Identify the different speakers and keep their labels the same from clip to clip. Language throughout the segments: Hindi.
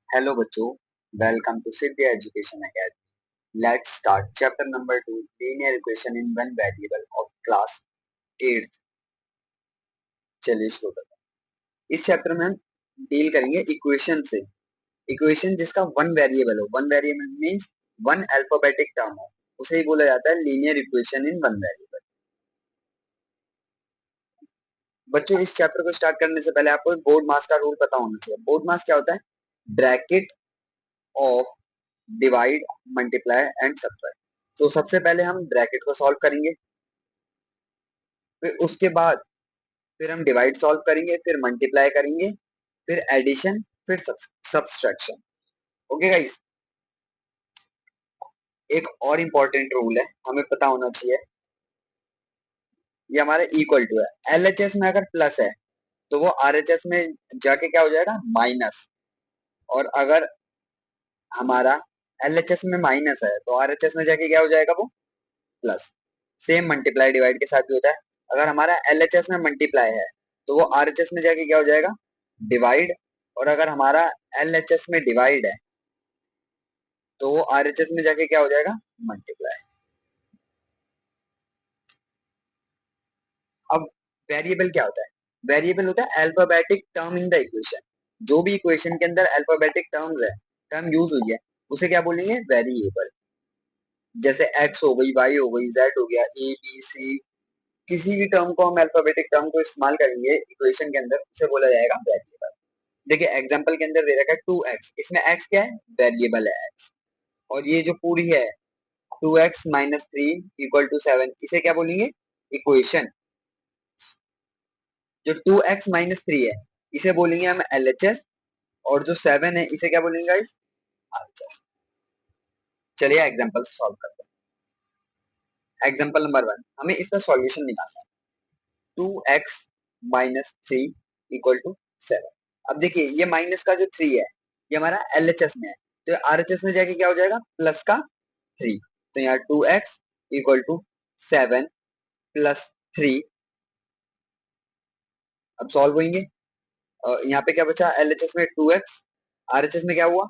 Speaker 1: हेलो बच्चों, welcome to Siddhi education academy. Let's start chapter number 2 linear equation in one variable of class 8। चलिए शुरू करते हैं। इस चैप्टर में हम डील करेंगे इक्वेशन से। इक्वेशन जिसका वन वेरिएबल हो, one variable means one alphabetic term हो, उसे ही बोला जाता है linear equation in one variable. बच्चों, इस चैप्टर को स्टार्ट करने से पहले आपको बोर्ड मास का रूल पता होना चाहिए। बोर्ड मास क्या होता है? Bracket of divide, multiply and subtract. तो सबसे पहले हम ब्रैकेट को सॉल्व करेंगे, फिर उसके बाद फिर हम डिवाइड सॉल्व करेंगे, फिर मल्टीप्लाई करेंगे, फिर एडिशन, फिर सब्सट्रैक्शन। ओके गाइस, एक और इम्पोर्टेंट रूल है, हमें पता होना चाहिए। ये हमारे इक्वल टू है। एलएचएस में अगर प्लस है तो वो आरएचएस में जाके क्या हो जाएगा? माइनस। और अगर हमारा एलएचएस में माइनस है तो आरएचएस में जाके क्या हो जाएगा? वो प्लस। सेम मल्टीप्लाई डिवाइड के साथ भी होता है। अगर हमारा एलएचएस में मल्टीप्लाई है तो वो आरएचएस में जाके क्या हो जाएगा? डिवाइड। और अगर हमारा एलएचएस में डिवाइड है तो वो आरएचएस में जाके क्या हो जाएगा? मल्टीप्लाई। अब वेरिएबल क्या होता है? वेरिएबल होता है alphabetic term in the equation. जो भी इक्वेशन के अंदर अल्फाबेटिक टर्म्स है, टर्म यूज हुई है, उसे क्या बोलेंगे? वेरिएबल। जैसे एक्स हो गई, वाई हो गई, जेड हो गया, ए बी सी, किसी भी टर्म को हम अल्फाबेटिक टर्म को इस्तेमाल करेंगे इक्वेशन के अंदर, उसे बोला जाएगा वेरिएबल। देखिए एग्जांपल के अंदर दे रखा है 2x, इसमें x क्या है? वेरिएबल है x। और ये जो पूरी है 2x minus three equal to 7, इसे क्या बोलेंगे? इक्वेशन। जो 2x माइनस थ्री है इसे बोलेंगे हम एलएचएस, और जो 7 है इसे क्या बोलेंगे गाइस? आरएचएस। चलिए एग्जांपल सॉल्व करते हैं। एग्जांपल नंबर 1, हमें इसका सॉल्यूशन निकालना है। 2x minus three equal to 7। अब देखिए ये माइनस का जो 3 है ये हमारा एलएचएस में है, तो आरएचएस में जाके क्या हो जाएगा? प्लस का 3। तो यहाँ 2x इक्वल टू 7 प्लस 3। अब सॉल्व होंगे। यहाँ पे क्या बचा? एलएचएस में 2x, आरएचएस में क्या हुआ?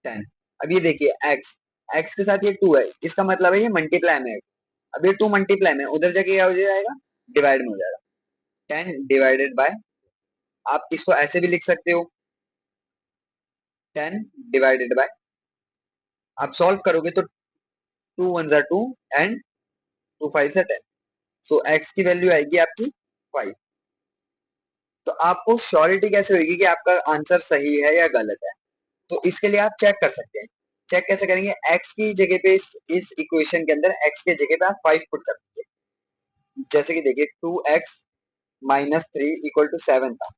Speaker 1: 10। अब ये देखिए x, x के साथ ये 2 है, इसका मतलब है ये मल्टीप्लाई में है। अब ये 2 मल्टीप्लाई में, उधर जाके क्या हो जाएगा? डिवाइड में हो जाएगा। 10 डिवाइडेड बाय, आप इसको ऐसे भी लिख सकते हो, 10 डिवाइडेड बाय, आप सॉल्व करोगे तो 2 वन जा 2 एंड 2 5 जा 10। सो x की वैल्यू आएगी आपकी 5। तो आपको श्योरिटी कैसे होगी कि आपका आंसर सही है या गलत है? तो इसके लिए आप चेक कर सकते हैं। चेक कैसे करेंगे? x की जगह पे इस इक्वेशन के अंदर x के जगह पे आप 5 पुट कर दीजिए। जैसे कि देखिए 2x minus three equal to 7 था,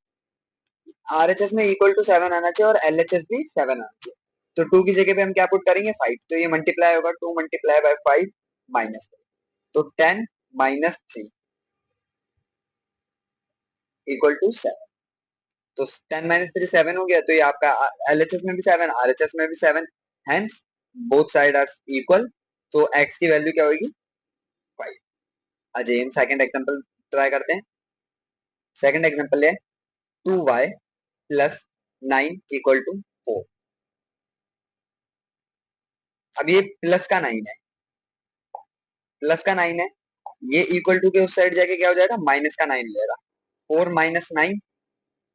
Speaker 1: आरएचएस में इक्वल टू 7 आना चाहिए और एलएचएस भी 7 आना चाहिए। तो 2 की जगह पे हम क्या पुट करेंगे? 5। तो ये मल्टीप्लाई होगा, 2 मल्टीप्लाई बाय 5 माइनस 3। तो 10 माइनस 3 इक्वल टू 7। तो 10 माइनस 3 7 हो गया। तो ये आपका एलएचएस में भी 7, आरएचएस में भी 7, hence both side are equal. तो x की वैल्यू क्या होगी? 5। अजय सेकंड एग्जांपल ट्राई करते हैं। सेकंड एग्जांपल है 2y प्लस 9 इक्वल टू 4। अब ये प्लस का 9 है, प्लस का 9 है, ये इक्वल टू के उस साइड जाके क्या हो जाएगा? माइनस का 9 लेगा। 4 माइनस 9,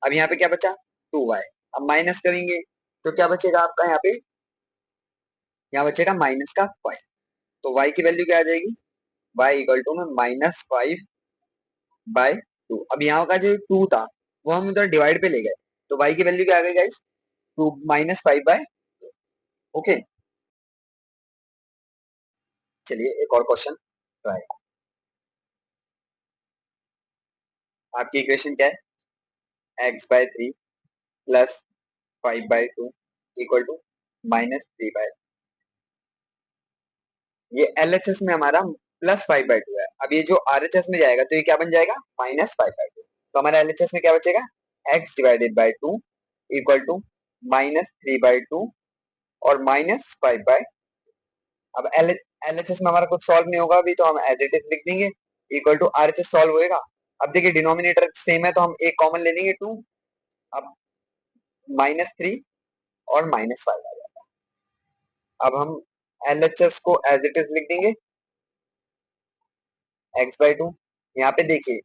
Speaker 1: अब यहाँ पे क्या बचा? 2y। अब माइनस करेंगे तो क्या बचेगा आपका? यहाँ बचेगा माइनस का 5। तो y की वैल्यू क्या आ जाएगी? y इक्वल टू में माइनस 5 बाय 2। अब यहाँ का जो 2 था वो हम उधर डिवाइड पे ले गए, तो y की वैल्यू क्या आ गई गाइस? 2 minus 5 bye. ओके, चलिए एक और क्वेश्चन ट्राई। आपकी इक्वेशन क्या है? x by 3 plus 5 by 2 equal to minus 3 by. ये एलएचएस में हमारा प्लस 5/2 है। अब ये जो आरएचएस में जाएगा तो ये क्या बन जाएगा? माइनस 5/2। तो हमारा एलएचएस में क्या बचेगा? x divided by 2 equal to minus 3/2 और माइनस 5/। अब एलएचएस में हमारा कुछ सॉल्व नहीं होगा अभी, तो हम एज इट इज लिख देंगे, इक्वल टू आरएचएस सॉल्व होएगा। अब देखिए डिनोमिनेटर सेम है तो हम एक कॉमन ले लेंगे 2। अब माइनस 3 और -5 आ जाएगा। अब हम LHS को एज इट इज लिख देंगे, x/2। यहाँ पे देखिए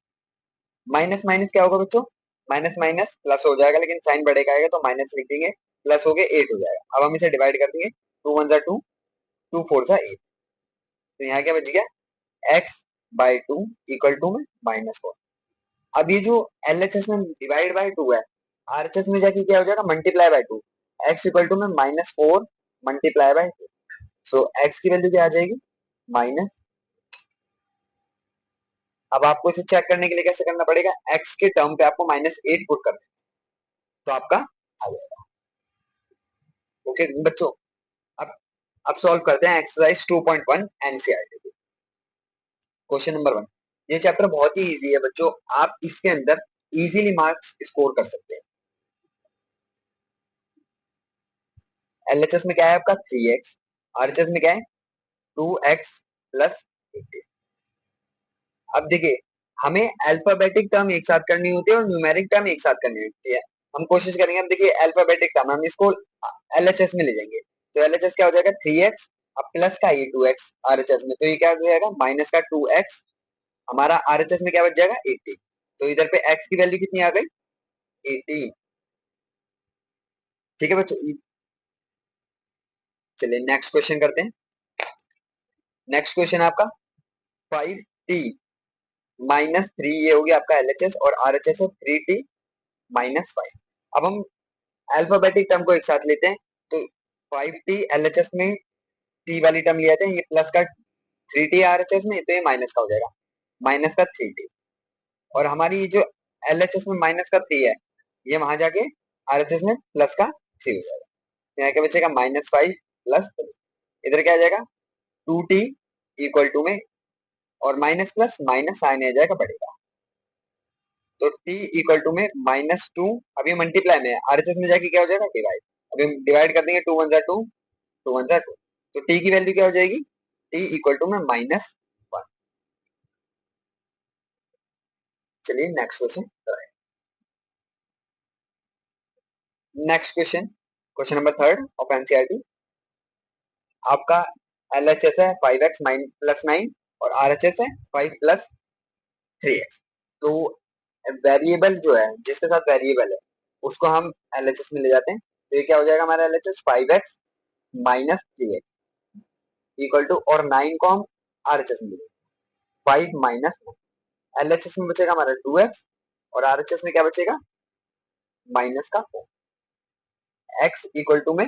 Speaker 1: माइनस माइनस क्या होगा बच्चों, माइनस माइनस प्लस हो जाएगा, लेकिन साइन बढ़ेगा आएगा तो माइनस लिख देंगे, प्लस हो गए 8 हो जाएगा। अब हम इसे डिवाइड कर देंगे, 2 1 2, 2 4 8। तो यहाँ क्या बच गया, x/2 इक्वल टू में -4। अब ये जो LHS में डिवाइड बाय 2 है, RHS में जाके क्या हो जाएगा, multiply by 2। x equal to में -4 मल्टीप्लाई बाय 2। सो x की वैल्यू क्या आ जाएगी, माइनस। अब आपको इसे चेक करने के लिए कैसे करना पड़ेगा, x के टर्म पे आपको -8 पुट कर देना, तो आपका आ जाएगा। ओके बच्चों, अब सॉल्व करते हैं एक्सरसाइज 2.1 एनसीईआरटी। Question number 1। ये चैप्टर बहुत ही इजी है बच्चों, आप इसके अंदर इजीली मार्क्स स्कोर कर सकते हैं। एलएचएस में क्या है आपका 3x, आरएचएस में क्या है 2x प्लस 50। अब देखिए, हमें अल्फाबेटिक टर्म एक साथ करनी होती है और न्यूमेरिक टर्म एक साथ करनी होती है। हम कोशिश करेंगे, अब देखिए अल्फाबेटिक टर्म हम इसको एलएचएस में ले जाएंगे, तो एलएचएस क्या हो जाएगा 3x, अब प्लस का ये 2x आरएचएस में, तो ये क्या हो जाएगा माइनस का 2x, हमारा आरएचएस में क्या बच जाएगा 18। तो इधर पे x की वैल्यू कितनी आ गई 18। ठीक है बच्चों, चलिए नेक्स्ट क्वेश्चन करते हैं। नेक्स्ट क्वेश्चन आपका 5t -3, ये हो गया आपका एलएचएस, और आरएचएस है 3t -5। अब हम अल्फाबेटिक टर्म को एक साथ लेते हैं, तो 5t एलएचएस में t वाली टर्म ले आते हैं, ये प्लस का 3t आरएचएस में, तो ये माइनस का हो जाएगा, माइनस का 3t। और हमारी ये जो एलएचएस में माइनस का 3 है, ये वहां जाके आरएचएस में प्लस का 3 हो जाएगा। तो यहाँ क्या बचेगा -5 प्लस 3। इधर क्या आ जाएगा 2t इक्वल टू में, और माइनस प्लस माइनस साइन आ जाएगा बढ़ेगा, तो t इक्वल टू में -2। अभी मल्टीप्लाई में है, आरएचएस में जाके क्या हो जाएगा डिवाइड। अभी हम डिवाइड कर देंगे, 2 1 2, 2 1 2, तो t की वैल्यू क्या हो जाएगी, t इक्वल टू में -1। चलिए next question. Next question, question number 3 of NCERT. आपका एलएचएस है 5x प्लस 9, और आरएचएस है 5 प्लस 3x। तो वेरिएबल जो है, जिसके साथ वेरिएबल है, उसको हम एलएचएस में ले जाते हैं, तो ये क्या हो जाएगा हमारा LHS 5x -3x equal to, और 9 को हम आरएचएस में ले जाएंगे, 5 माइनस, एलएचएस में बचेगा हमारा 2x, और आरएचएस में क्या बचेगा माइनस का 4। x इक्वल टू में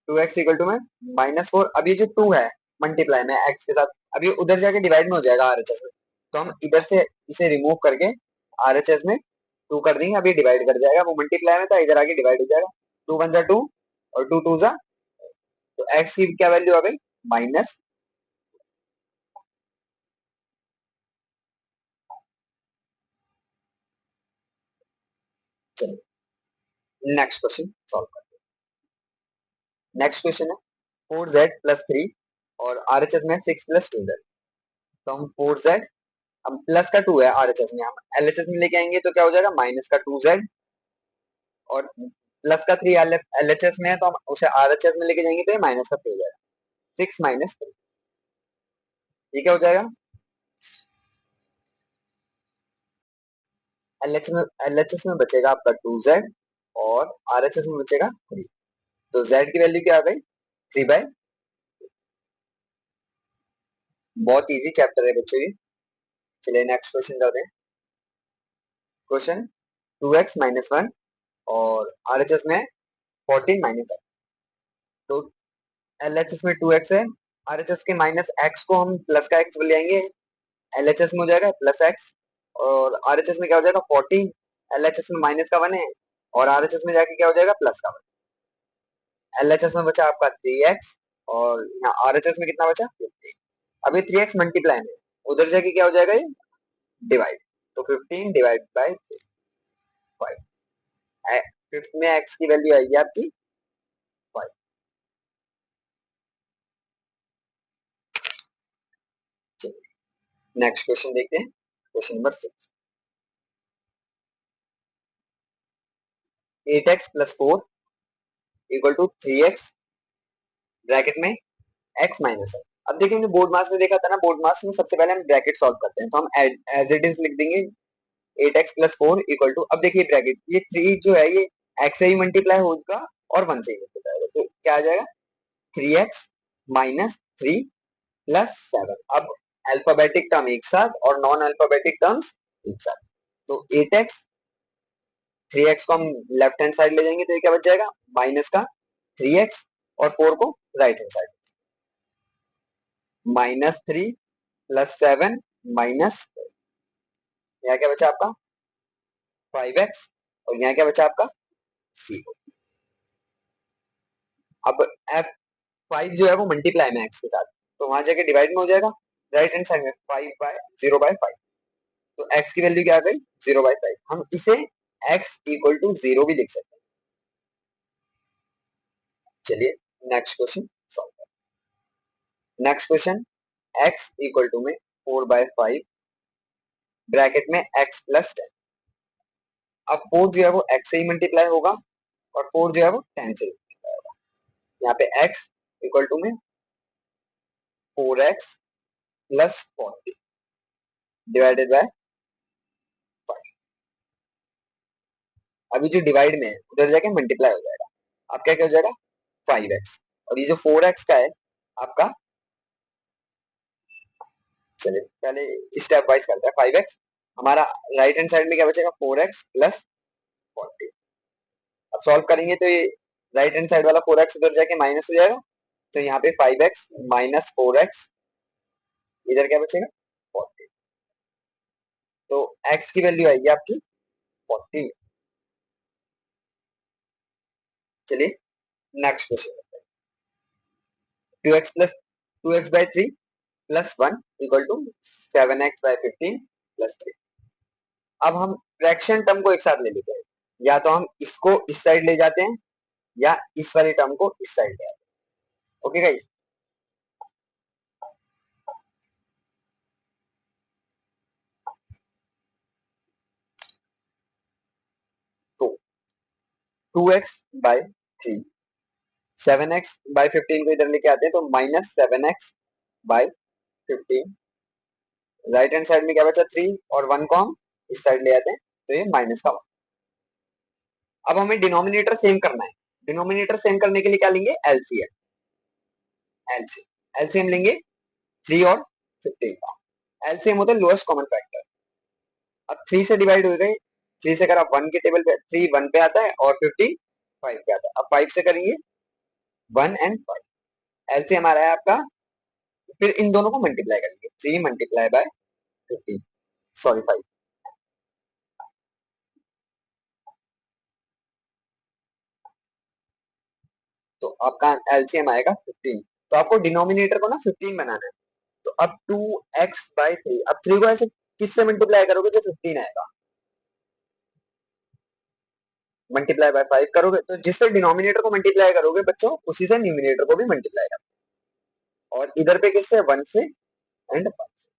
Speaker 1: 2x इक्वल टू में -4। अब ये जो 2 है मल्टीप्लाई में x के साथ, अब ये उधर जाके डिवाइड में हो जाएगा आरएचएस में, तो हम इधर से इसे रिमूव करके आरएचएस में 2 कर देंगे, अभी डिवाइड कर जाएगा, वो मल्टीप्लाई में था इधर आके डिवाइड हो जाएगा, 2 1 2 और 2 2, तो x की क्या वैल्यू आ गई माइनस। चलिए नेक्स्ट क्वेश्चन सॉल्व करते हैं। नेक्स्ट क्वेश्चन है 4z+3, और आरएचएस में 6+2z। तो हम 4z, हम प्लस का 2 है आरएचएस में, हम एलएचएस में लेके आएंगे, तो क्या हो जाएगा माइनस का 2z, और प्लस का 3 एलएचएस में है, तो हम उसे आरएचएस में लेके जाएंगे, तो ये माइनस का 3 हो जाएगा, 6 - 3। ये क्या हो जाएगा, एलएचएस में बचेगा आपका 2z, और आरएचएस में बचेगा 3। तो z की वैल्यू क्या आ गई 3/। बहुत इजी चैप्टर है बच्चों ये। चलिए नेक्स्ट क्वेश्चन करते हैं। क्वेश्चन 2x -1, और आरएचएस में 14 - x। तो एलएचएस में 2x है, आरएचएस के माइनस x को हम प्लस का x ले आएंगे, एलएचएस में हो जाएगा प्लस x, और आरएचएस में क्या हो जाएगा 14, एलएचएस में माइनस का 1 है, और आरएचएस में जाके क्या हो जाएगा प्लस का 1। एलएचएस में बचा आपका 3x, और यहाँ आरएचएस में कितना बचा 15। अभी 3x मल्टीप्लाई में, उधर जाके क्या हो जाएगा ये डिवाइड, तो 15 डिवाइड बाई 5। फिफ्थ में x की वैल्यू आएगी आपकी 5। चलिए नेक्स्ट क्वेश्चन देखते हैं, question number 6। 8x + 4, equal to 3x bracket में x माइनस 1। अब देखिए हमने बोर्ड मास में देखा था ना, बोर्ड मास में सबसे पहले हम ब्रैकेट सॉल्व करते हैं, तो हम एज इट इज लिख देंगे 8x प्लस 4 इक्वल टू, अब देखिए ब्रैकेट ये 3 जो है ये x से ही मल्टीप्लाई होगा और 1 से ही मल्टीप्लाई होगा, तो क्या आ जाएगा 3x माइनस 3 प्लस 7। अब अल्फाबेटिक टर्म एक साथ और नॉन अल्फाबेटिक टर्म्स एक साथ, तो 8x, 3x को हम लेफ्ट हैंड साइड ले जाएंगे तो ये क्या बच जाएगा माइनस का 3x, और 4 को right hand side -3 plus 7 minus, यहाँ क्या बचा आपका 5x, और यहाँ क्या बचा आपका 0। अब f5 जो है वो मल्टीप्लाई में x के साथ, तो वहां जाके डिवाइड में हो जाएगा राइट हैंड साइड में 5/0/5, तो x की वैल्यू क्या आ गई 0/5। हम इसे x इक्वल टू 0 भी लिख सकते हैं। चलिए next question solve. Next question x equal to में 4/5 ब्रैकेट में x प्लस 10। अब 4 जो है वो x से ही मल्टीप्लाई होगा और 4 जो है वो 10 से मल्टीप्लाई होगा। यहाँ पे x इक्वल टू में 4x प्लस 40 डिवाइडेड बाय 5। अभी जो डिवाइड में है उधर जाके मल्टीप्लाई हो जाएगा, आपका क्या हो जाएगा 5x, और ये जो 4x का है आपका, चलिए पहले स्टेप वाइज करते हैं। 5x हमारा राइट हैंड साइड में क्या बचेगा 4x प्लस 40। अब सॉल्व करेंगे तो ये राइट हैंड साइड वाला 4x उधर जाके माइनस हो जाएगा, तो यहाँ पे 5x माइनस 4x, इधर क्या बचेगा 40, तो x की वैल्यू आएगी आपकी 40। चलिए नेक्स्ट क्वेश्चन करते हैं। 2x plus 2x/3 plus 1 equal to 7x/15 plus 3। अब हम फ्रैक्शन टर्म को एक साथ ले लेते हैं, या तो हम इसको इस साइड ले जाते हैं या इस वाली टर्म को इस साइड ले आते हैं। ओके गाइस, तो 2x/3 7x/15 को इधर लेके आते हैं, तो -7x/15, राइट हैंड साइड में क्या बचा 3, और 1 को हम इस साइड ले आते हैं, तो ये माइनस का 1। अब हमें डिनोमिनेटर सेम करना है, डिनोमिनेटर सेम करने के लिए क्या लेंगे एलसीएम। एलसीएम लेंगे 3 और 15 का, एलसीएम होता है लोएस्ट कॉमन फैक्टर। अब 3 से डिवाइड हो गए, 3 से अगर आप 1 के टेबल पे 3 1 पे आता है और 15 5 पे आता है। अब 5 से करेंगे 1 एंड 5, एलसीएम आ रहा है आपका, फिर इन दोनों को मल्टीप्लाई करेंगे 3 मल्टीप्लाई बाय 15, सॉरी 5, तो आपका एलसीएम आएगा 15। तो आपको डिनोमिनेटर को ना 15 बनाना है, तो अब 2x/3, अब 3 को ऐसे किससे मल्टीप्लाई करोगे जो 15 आएगा, मल्टीप्लाई बाय 5 करोगे, तो जिससे डिनोमिनेटर को मल्टीप्लाई करोगे बच्चों उसी से न्यूमिनेटर को भी मल्टीप्लाई करोगे, और इधर पे किससे 1 से एंड 1 से,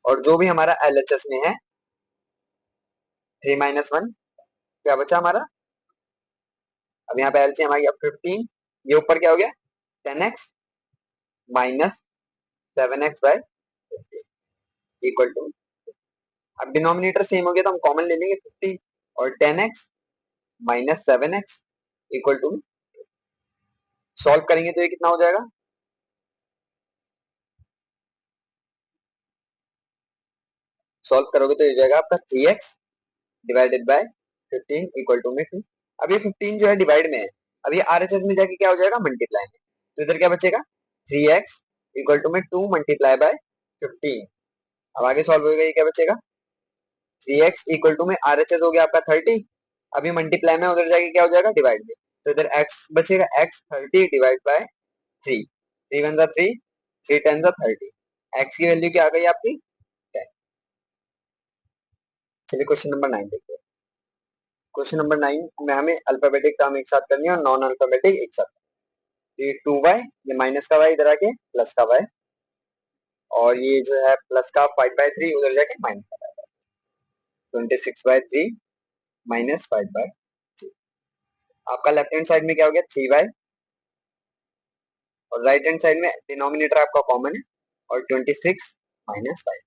Speaker 1: और जो भी हमारा एलएचएस में है 3 - 1 क्या बचा हमारा, अब यहाँ पे एलसीएम आ गया 15, ये ऊपर क्या हो गया 10x minus 7x/15 equal to, अब डिनोमिनेटर सेम हो गया तो हम कॉमन ले लेंगे 15, और 10x minus 7x equal to, solve करेंगे तो ये कितना हो जाएगा, सॉल्व करोगे तो ये हो जाएगा आपका 3x divided by 15 equal to में 2। अब ये 15 जो है डिवाइड में है, अब ये आरएचएस में जाके क्या हो जाएगा मल्टीप्लाई में, तो इधर क्या बचेगा 3x इक्वल टू में 2 मल्टीप्लाई बाय 15। अब आगे सॉल्व होगा, ये क्या बचेगा 3x इक्वल टू में आरएचएस हो गया आपका 30, अभी मल्टीप्लाई में उधर जाके क्या हो जाएगा डिवाइड में, तो इधर x बचेगा x 30 डिवाइड बाय 3, 3 वन जा 3, 3 टेन जा 30, x की वैल्यू क्या आ गई आपकी 10। चलिए क्वेश्चन नंबर 9 देखते हैं। क्वेश्चन नंबर 9 में हमें अल्फाबेटिक टर्म एक साथ करनी है और नॉन अल्फाबेटिक एक साथ। ये 2y, ये माइनस का y इधर आके प्लस का y, और ये जो है प्लस का 5/3 उधर जाके माइनस का 5/3, 26/3 -5/3। आपका लेफ्ट हैंड साइड में क्या हो गया 3y, और राइट हैंड साइड में डिनोमिनेटर आपका कॉमन है, और 26 माइनस 5।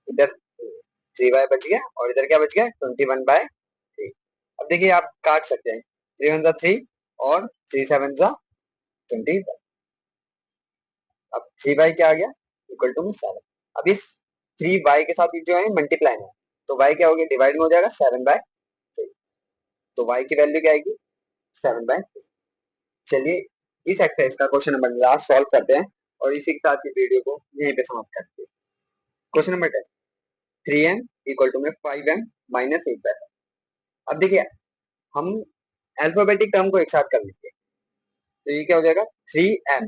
Speaker 1: इधर 3y बच गया और इधर क्या बच गया 21/3। अब देखिए आप काट सकते हैं, 3 1 3 और 3 7 20। अब 3y क्या आ गया इक्वल टू में 7। अब इस 3y के साथ जो है मल्टीप्लाई है, तो y क्या हो गया डिवाइड में हो जाएगा 7/3। तो y की वैल्यू क्या आएगी 7/3। चलिए इस एक्सरसाइज का क्वेश्चन नंबर लास्ट सॉल्व करते हैं और इसी के साथ ही वीडियो को यहीं पे समाप्त करते हैं। Question number 10, 3m equal to में 5m माइनस 8/5। अब देखिए हम अल्फाबेटिक टर्म को एक साथ कर लेंगे, तो ये क्या हो जाएगा 3m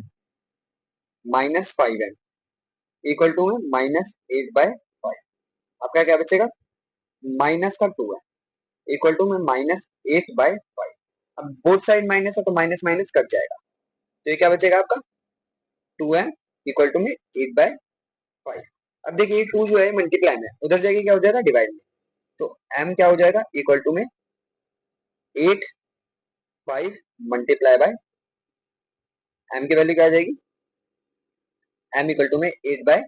Speaker 1: minus 5m equal to में -8/5। आपका क्या बचेगा माइनस का 2 है इक्वल टू में -8/5। अब बोथ साइड माइनस है तो माइनस माइनस कट जाएगा, तो ये क्या बचेगा आपका 2m इक्वल टू में 8/5। अब देखिए ये 2 जो है मल्टीप्लाई में उधर जाके क्या हो जाएगा डिवाइड में, तो m क्या हो जाएगा इक्वल टू में 8 5 मल्टीप्लाई बाय m की वैल्यू क्या आ जाएगी m इक्वल टू में 8/10।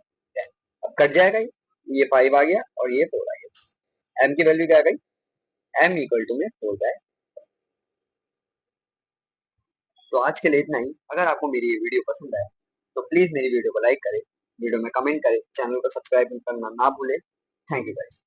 Speaker 1: अब कट जाएगा ये 5 आ गया और ये 4 आ गया, m की वैल्यू क्या आ गई m इक्वल टू में 4/। तो आज के लिए इतना ही। अगर आपको मेरी ये वीडियो पसंद आए तो प्लीज मेरी वीडियो को लाइक करें, वीडियो में कमेंट करें, चैनल को सब्सक्राइब करना ना भूलें। Thank you guys.